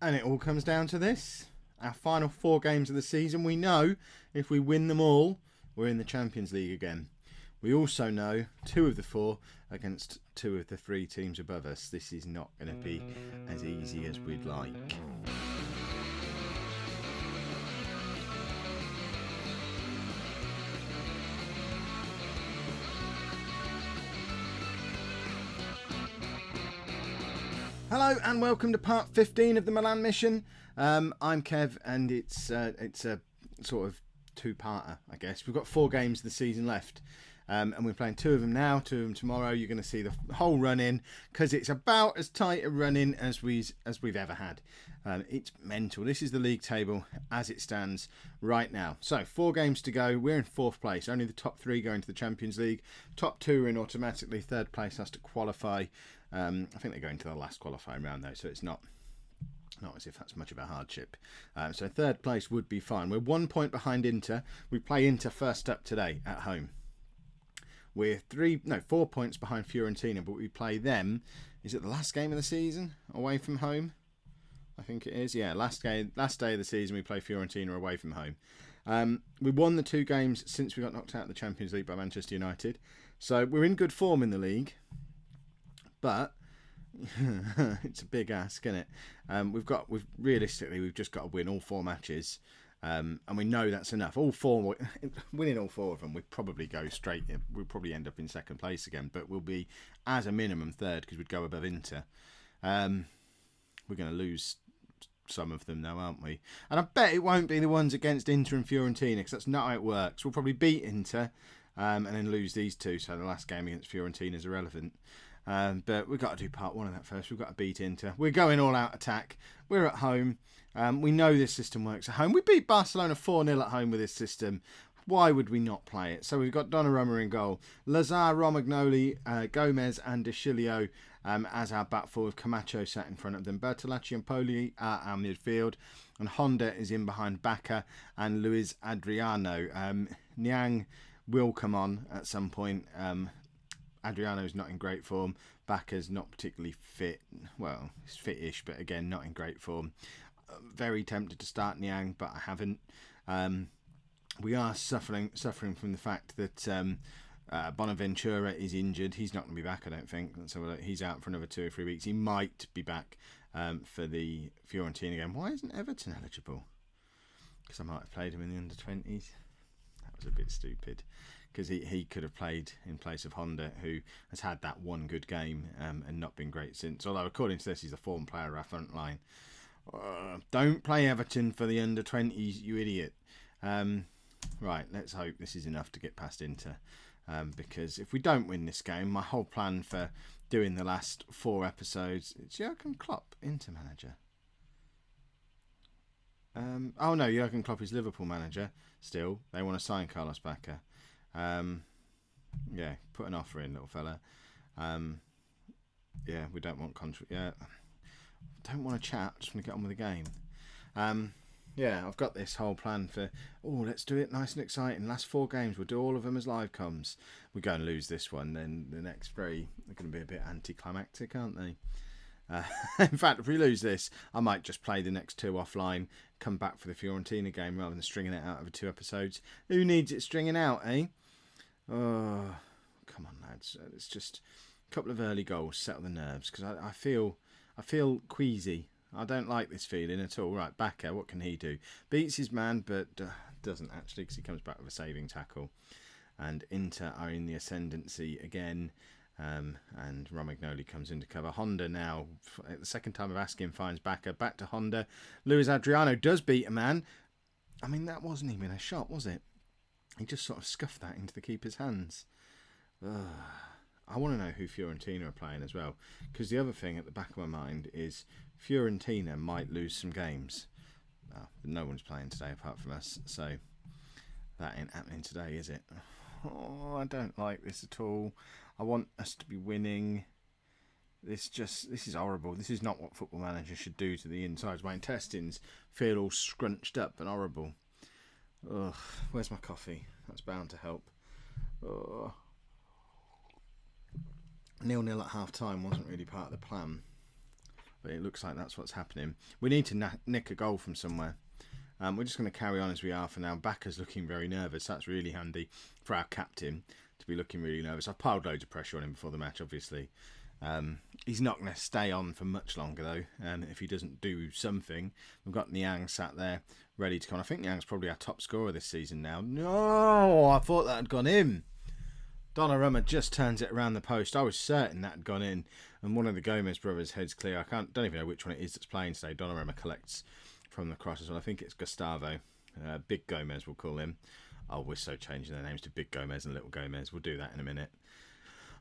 And it all comes down to this. Our final 4 games of the season, we know if we win them all, we're in the Champions League again. We also know 2 of the 4 against 2 of the 3 teams above us. This is not going to be as easy as we'd like. Hello and welcome to part 15 of the Milan mission. I'm Kev and it's a sort of 2-parter, I guess. We've got 4 games of the season left and we're playing 2 of them now, 2 of them tomorrow. You're going to see the whole run-in because it's about as tight a run-in as we've ever had. It's mental. This is the league table as it stands right now. So 4 games to go. We're in 4th place. Only the top 3 go into the Champions League. Top 2 are in automatically. 3rd place has to qualify. I think they go into the last qualifying round though, so it's not as if that's much of a hardship. So 3rd place would be fine. We're 1 point behind Inter. We play Inter first up today at home. We're 4 points behind Fiorentina, but we play them. Is it the last game of the season away from home? I think it is. Yeah, last day of the season we play Fiorentina away from home. We won the 2 games since we got knocked out of the Champions League by Manchester United. So we're in good form in the league. But it's a big ask, isn't it? We've just got to win all 4 matches, and we know that's enough. Winning all 4 of them, we'd probably go straight. We'll probably end up in 2nd place again, but we'll be as a minimum 3rd because we'd go above Inter. We're going to lose some of them though, aren't we? And I bet it won't be the ones against Inter and Fiorentina because that's not how it works. We'll probably beat Inter and then lose these 2, so the last game against Fiorentina is irrelevant. But we've got to do part 1 of that first. We've got to beat Inter. We're going all out attack. We're at home. We know this system works at home. We beat Barcelona 4-0 at home with this system. Why would we not play it? So we've got Donnarumma in goal. Lazar, Romagnoli, Gomez and De Chilio as our back four with Camacho sat in front of them. Bertolacci and Poli are our midfield. And Honda is in behind Bacca and Luis Adriano. Niang will come on at some point. Adriano's not in great form. Bacca's not particularly fit. Well, he's fit-ish, but again, not in great form. Very tempted to start Niang, but I haven't. We are suffering from the fact that Bonaventura is injured. He's not going to be back, I don't think. So he's out for another 2 or 3 weeks. He might be back for the Fiorentina game. Why isn't Everton eligible? Because I might have played him in the under-20s. That was a bit stupid. Because he could have played in place of Honda, who has had that 1 good game and not been great since. Although, according to this, he's the form player of our front line. Don't play Everton for the under-20s, you idiot. Right, let's hope this is enough to get past Inter. Because if we don't win this game, my whole plan for doing the last 4 episodes... It's Jurgen Klopp, Inter manager. Oh no, Jurgen Klopp is Liverpool manager. Still, they want to sign Carlos Bacca. Yeah, put an offer in, little fella. Yeah, we don't want contract. Yeah, don't want to chat. Just want to get on with the game. Yeah, I've got this whole plan for. Oh, let's do it nice and exciting. Last 4 games, we'll do all of them as live comms. We go and lose this one, then the next 3 are going to be a bit anticlimactic, aren't they? In fact, if we lose this, I might just play the next 2 offline, come back for the Fiorentina game rather than stringing it out over 2 episodes. Who needs it stringing out, eh? Oh, come on, lads. It's just a couple of early goals, settle the nerves, because I feel queasy. I don't like this feeling at all. Right, Bacca, what can he do? Beats his man, but doesn't actually, because he comes back with a saving tackle. And Inter are in the ascendancy again. And Romagnoli comes into cover. Honda now, the second time of asking, finds Bacca. Back to Honda. Luis Adriano does beat a man. I mean, that wasn't even a shot, was it? He just sort of scuffed that into the keeper's hands. I want to know who Fiorentina are playing as well. Because the other thing at the back of my mind is Fiorentina might lose some games. But no one's playing today apart from us. So that ain't happening today, is it? Oh, I don't like this at all. I want us to be winning. This is horrible. This is not what Football Manager should do to the insides. My intestines feel all scrunched up and horrible. Ugh, where's my coffee? That's bound to help. Ugh. 0-0 at half time wasn't really part of the plan. But it looks like that's what's happening. We need to nick a goal from somewhere. We're just going to carry on as we are for now. Backer's looking very nervous. That's really handy for our captain to be looking really nervous. I've piled loads of pressure on him before the match, obviously. He's not going to stay on for much longer, though, if he doesn't do something. We've got Niang sat there, ready to come on. I think Niang's probably our top scorer this season now. No, I thought that had gone in. Donnarumma just turns it around the post. I was certain that had gone in. And one of the Gomez brothers heads clear. Don't even know which one it is that's playing today. Donnarumma collects from the cross as well. I think it's Gustavo. Big Gomez, we'll call him. Oh, we're so changing their names to Big Gomez and Little Gomez. We'll do that in a minute.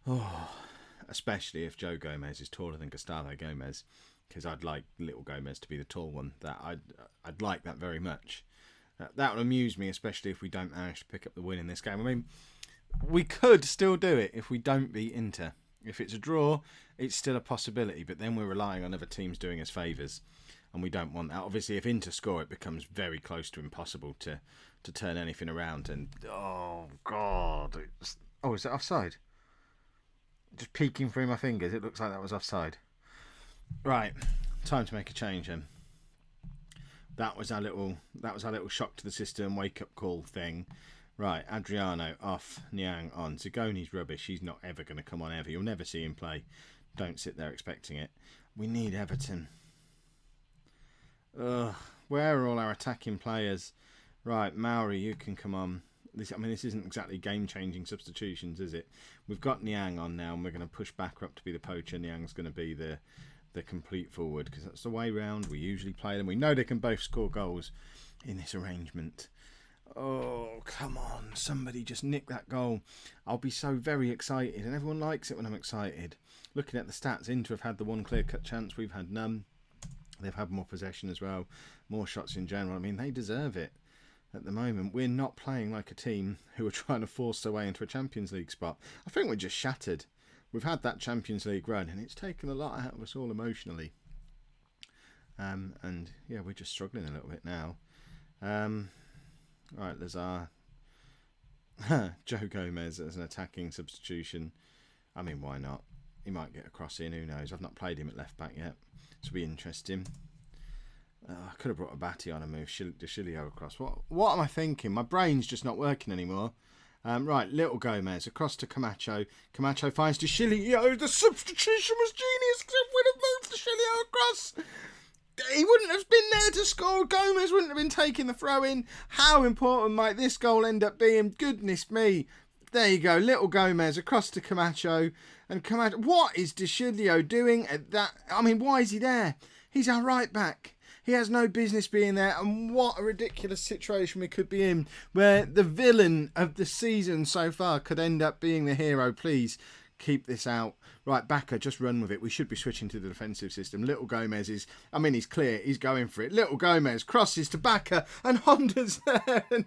Oh, especially if Joe Gomez is taller than Gustavo Gomez, because I'd like Little Gomez to be the tall one. I'd like that very much. That would amuse me, especially if we don't manage to pick up the win in this game. I mean, we could still do it if we don't beat Inter. If it's a draw, it's still a possibility, but then we're relying on other teams doing us favours, and we don't want that. Obviously, if Inter score, it becomes very close to impossible to turn anything around. And oh god, is that offside? Just peeking through my fingers, it looks like that was offside. Right, time to make a change then. That was our little shock to the system, wake up call thing. Right, Adriano off, Niang on. Zagoni's rubbish. He's not ever going to come on ever. You'll never see him play. Don't sit there expecting it. We need Everton. Ugh, where are all our attacking players? Right, Maori, you can come on. This isn't exactly game-changing substitutions, is it? We've got Niang on now, and we're going to push Backer up to be the poacher. Niang's going to be the complete forward, because that's the way round. We usually play them. We know they can both score goals in this arrangement. Oh, come on. Somebody just nick that goal. I'll be so very excited, and everyone likes it when I'm excited. Looking at the stats, Inter have had the one clear-cut chance. We've had none. They've had more possession as well, more shots in general. I mean, they deserve it. At the moment, we're not playing like a team who are trying to force their way into a Champions League spot. I think we're just shattered. We've had that Champions League run, and it's taken a lot out of us all emotionally. And yeah, we're just struggling a little bit now. Right, there's our Joe Gomez as an attacking substitution. I mean, why not? He might get a cross in, who knows? I've not played him at left back yet. This will be interesting. I could have brought a Batty on and moved Deschilio across. What am I thinking? My brain's just not working anymore. Right, Little Gomez across to Camacho. Camacho finds Deschilio. The substitution was genius. If we'd have moved Deschilio across, he wouldn't have been there to score. Gomez wouldn't have been taking the throw in. How important might this goal end up being? Goodness me. There you go. Little Gomez across to Camacho. And Camacho, what is Deschilio doing at that? I mean, why is he there? He's our right back. He has no business being there, and what a ridiculous situation we could be in, where the villain of the season so far could end up being the hero. Please keep this out. Right, Backer, just run with it. We should be switching to the defensive system. Little Gomez is, he's clear. He's going for it. Little Gomez crosses to Backer, and Honda's there. And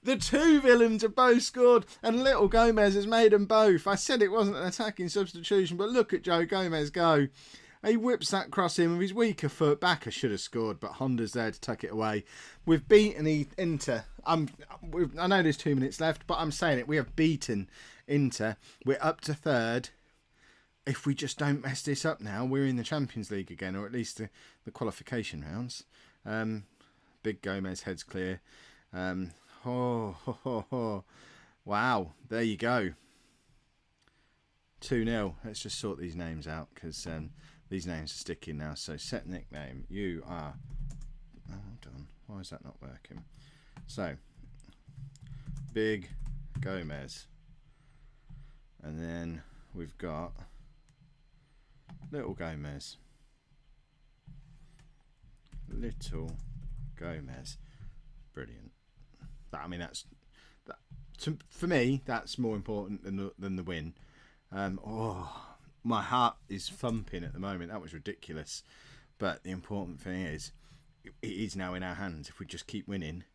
the two villains have both scored, and Little Gomez has made them both. I said it wasn't an attacking substitution, but look at Joe Gomez go. He whips that cross in with his weaker foot. Backer should have scored, but Honda's there to tuck it away. We've beaten Inter. I know there's 2 minutes left, but I'm saying it. We have beaten Inter. We're up to third. If we just don't mess this up now, we're in the Champions League again, or at least the qualification rounds. Big Gomez heads clear. Wow, there you go. 2-0. Let's just sort these names out, because these names are sticking now. So set nickname. You are... Oh, hold on. Why is that not working? So, Big Gomez. And then we've got Little Gomez. Little Gomez. Brilliant. For me, that's more important than the win. My heart is thumping at the moment. That was ridiculous. But the important thing is, it is now in our hands. If we just keep winning,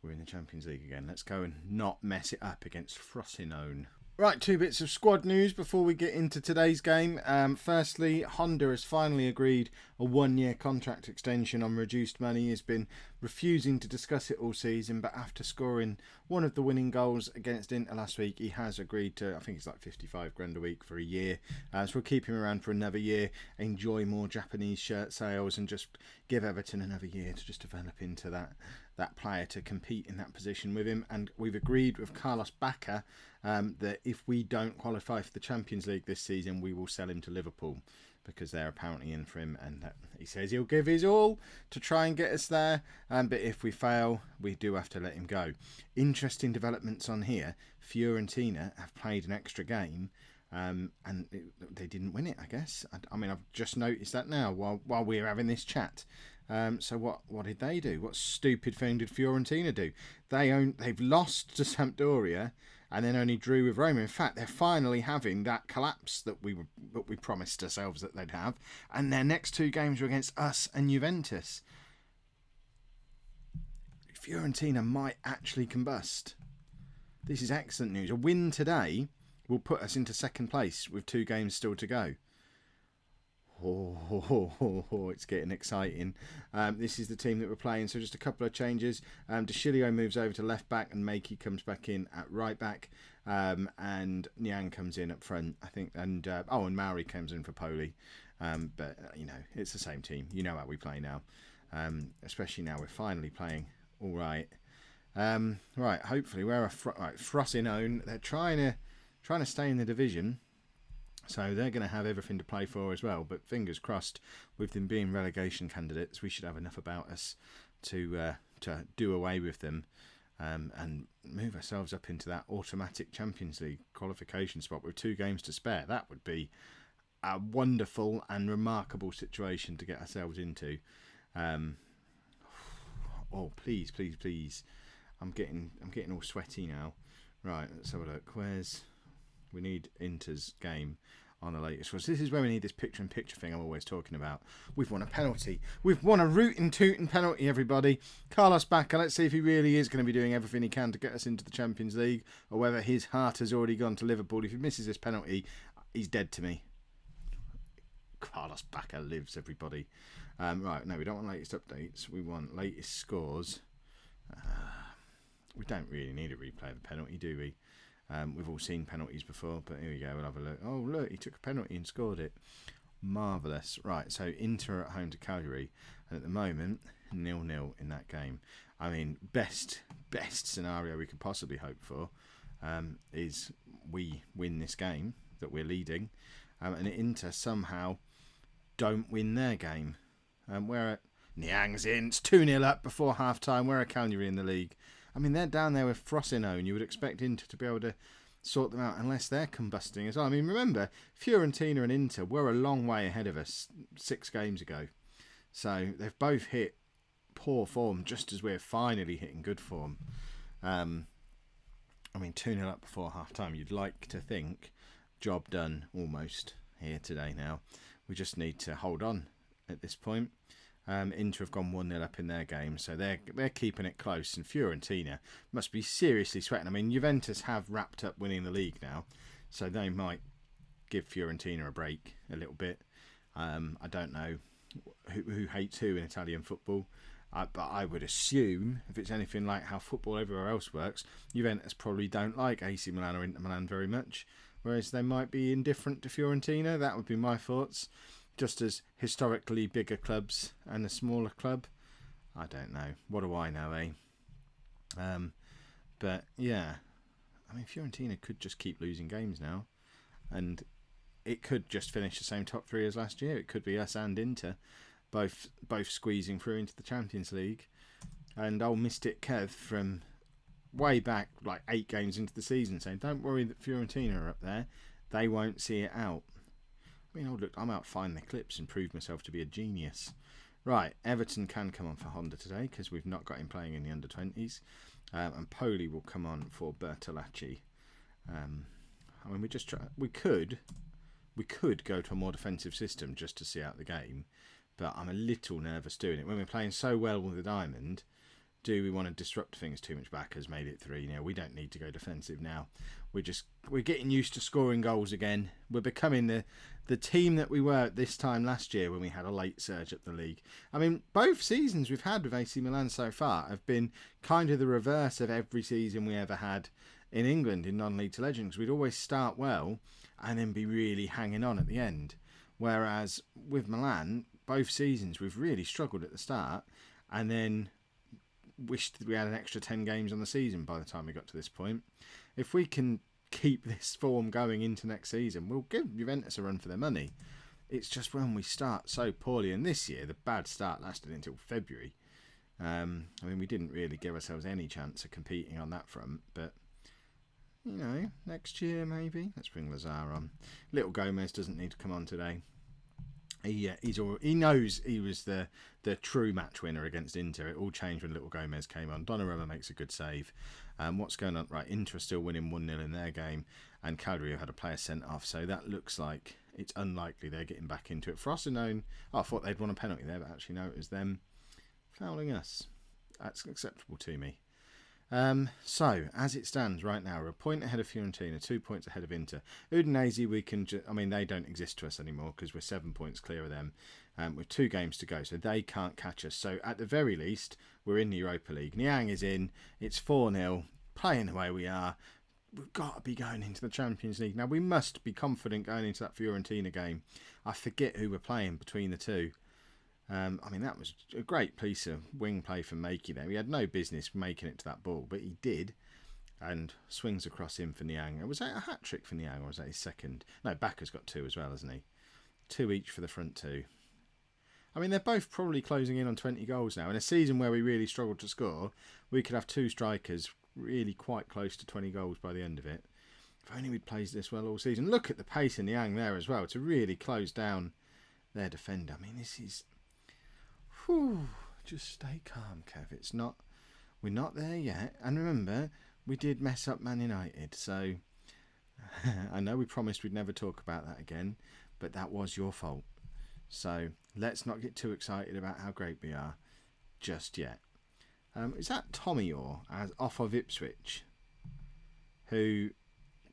we're in the Champions League again. Let's go and not mess it up against Frosinone. Right, two bits of squad news before we get into today's game. Firstly, Honda has finally agreed a 1-year contract extension on reduced money. He's been refusing to discuss it all season, but after scoring one of the winning goals against Inter last week, he has agreed to, I think it's like 55 grand a week for a year. So we'll keep him around for another year, enjoy more Japanese shirt sales, and just give Everton another year to just develop into that player to compete in that position with him. And we've agreed with Carlos Bacca that if we don't qualify for the Champions League this season, we will sell him to Liverpool, because they're apparently in for him, and he says he'll give his all to try and get us there, but if we fail, we do have to let him go. Interesting developments on here. Fiorentina have played an extra game, and they didn't win it, I guess. I mean, I've just noticed that now while we're having this chat. So what did they do? What stupid thing did Fiorentina do? They've lost to Sampdoria and then only drew with Roma. In fact, they're finally having that collapse that we promised ourselves that they'd have. And their next two games were against us and Juventus. Fiorentina might actually combust. This is excellent news. A win today will put us into second place with 2 games still to go. It's getting exciting. This is the team that we're playing, so just a couple of changes. De Chilio moves over to left back and Makey comes back in at right back, and Niang comes in up front, I think, and Mauri comes in for Poli. But it's the same team. You know how we play now, especially now we're finally playing all right. Right, hopefully we're Frosinone. They're trying to stay in the division. So they're going to have everything to play for as well. But fingers crossed, with them being relegation candidates, we should have enough about us to do away with them and move ourselves up into that automatic Champions League qualification spot with 2 games to spare. That would be a wonderful and remarkable situation to get ourselves into. Please, please, please! I'm getting all sweaty now. Right, let's have a look. We need Inter's game on the latest ones. This is where we need this picture-in-picture thing I'm always talking about. We've won a penalty. We've won a rootin' penalty, everybody. Carlos Bacca, let's see if he really is going to be doing everything he can to get us into the Champions League, or whether his heart has already gone to Liverpool. If he misses this penalty, he's dead to me. Carlos Bacca lives, everybody. Right, no, we don't want latest updates. We want latest scores. We don't really need a replay of a penalty, do we? We've all seen penalties before, but here we go. We'll have a look. Oh, look, he took a penalty and scored it. Marvellous. Right, so Inter at home to Cagliari. And at the moment, 0-0 in that game. I mean, best scenario we could possibly hope for is we win this game that we're leading, and Inter somehow don't win their game. We're at Niang's in. It's 2-0 up before half-time. We're at Cagliari in the league. I mean, they're down there with Frosinone. You would expect Inter to be able to sort them out, unless they're combusting as well. I mean, remember, Fiorentina and Inter were a long way ahead of us 6 games ago. So they've both hit poor form just as we're finally hitting good form. I mean, 2-0 up before half-time. You'd like to think job done almost here today now. We just need to hold on at this point. Inter have gone 1-0 up in their game, so they're keeping it close, and Fiorentina must be seriously sweating. I mean, Juventus have wrapped up winning the league now, so they might give Fiorentina a break a little bit. I don't know who hates who in Italian football, but I would assume, if it's anything like how football everywhere else works, Juventus probably don't like AC Milan or Inter Milan very much, whereas they might be indifferent to Fiorentina. That would be my thoughts. Just as historically bigger clubs and a smaller club. I don't know. What do I know, eh? But yeah, I mean, Fiorentina could just keep losing games now, and it could just finish the same top 3 as last year. It could be us and Inter both squeezing through into the Champions League. And old Mystic Kev from way back, like 8 games into the season, saying, don't worry that Fiorentina are up there. They won't see it out. I mean, look, I'm out finding the clips and prove myself to be a genius. Right, Everton can come on for Honda today because we've not got him playing in the under-20s. And Poli will come on for Bertolacci. I mean, we could go to a more defensive system just to see out the game, but I'm a little nervous doing it. When we're playing so well with the Diamond, do we want to disrupt things too much? Back has made it 3-0. We don't need to go defensive now. We're getting used to scoring goals again. We're becoming the team that we were at this time last year when we had a late surge up the league. I mean, both seasons we've had with AC Milan so far have been kind of the reverse of every season we ever had in England in non-league to legends. We'd always start well and then be really hanging on at the end. Whereas with Milan, both seasons we've really struggled at the start and then wished that we had an extra 10 games on the season by the time we got to this point. If we can keep this form going into next season, we'll give Juventus a run for their money. It's just when we start so poorly, and this year the bad start lasted until February. I mean, we didn't really give ourselves any chance of competing on that front, but you know, next year maybe. Let's bring Lazar on. Little Gomez doesn't need to come on today. He knows he was the true match winner against Inter. It all changed when Little Gomez came on. Donnarumma makes a good save. What's going on? Right, Inter are still winning 1-0 in their game, and Cagliari had a player sent off, so that looks like it's unlikely they're getting back into it. Frosinone, I thought they'd won a penalty there, but actually no, it was them fouling us. That's acceptable to me. So, as it stands right now, we're a point ahead of Fiorentina, 2 points ahead of Inter. Udinese, we can they don't exist to us anymore because we're 7 points clear of them with 2 games to go, so they can't catch us. So, at the very least, we're in the Europa League. Niang is in, it's 4-0, playing the way we are. We've got to be going into the Champions League. Now, we must be confident going into that Fiorentina game. I forget who we're playing between the two. I mean, that was a great piece of wing play from Makey there. He had no business making it to that ball, but he did. And swings across him for Niang. Was that a hat-trick for Niang, or was that his second? No, Backer's got 2 as well, hasn't he? 2 each for the front 2. I mean, they're both probably closing in on 20 goals now. In a season where we really struggled to score, we could have 2 strikers really quite close to 20 goals by the end of it. If only we'd played this well all season. Look at the pace in Niang there as well to really close down their defender. I mean, this is... Whew, just stay calm, Kev. We're not there yet. And remember, we did mess up Man United. So I know we promised we'd never talk about that again, but that was your fault. So let's not get too excited about how great we are just yet. Is that Tommy Orr off of Ipswich, who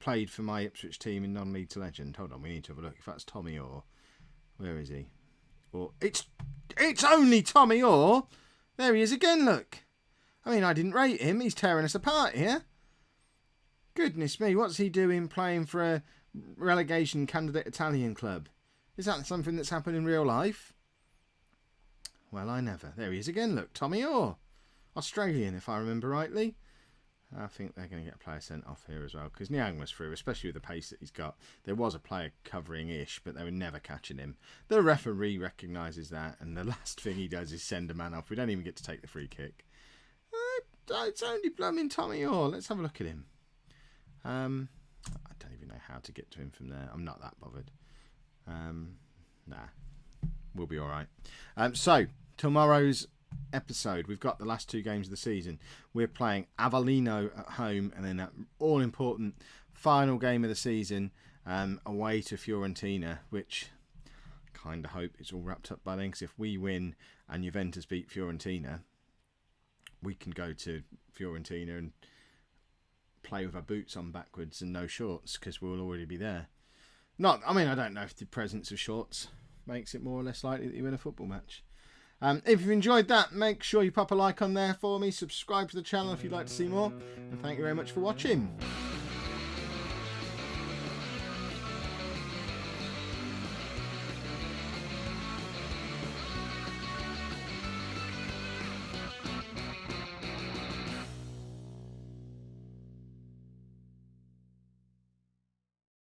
played for my Ipswich team in non-league to legend? Hold on, we need to have a look. If that's Tommy Orr, where is he? Or it's only Tommy Orr. There he is again, look. I mean, I didn't rate him. He's tearing us apart here. Goodness me, what's he doing playing for a relegation candidate Italian club? Is that something that's happened in real life? Well, I never. There he is again, look. Tommy Orr. Australian, if I remember rightly. I think they're going to get a player sent off here as well, because Niang was through, especially with the pace that he's got. There was a player covering-ish, but they were never catching him. The referee recognises that, and the last thing he does is send a man off. We don't even get to take the free kick. It's only blooming Tommy Orr. Let's have a look at him. I don't even know how to get to him from there. I'm not that bothered. Nah, we'll be all right. So, tomorrow's episode, we've got the last 2 games of the season. We're playing Avellino at home, and then that all-important final game of the season away to Fiorentina, which I kind of hope it's all wrapped up by then, because if we win and Juventus beat Fiorentina, we can go to Fiorentina and play with our boots on backwards and no shorts, because we'll already be there. I don't know if the presence of shorts makes it more or less likely that you win a football match. If you've enjoyed that, make sure you pop a like on there for me, subscribe to the channel if you'd like to see more, and thank you very much for watching.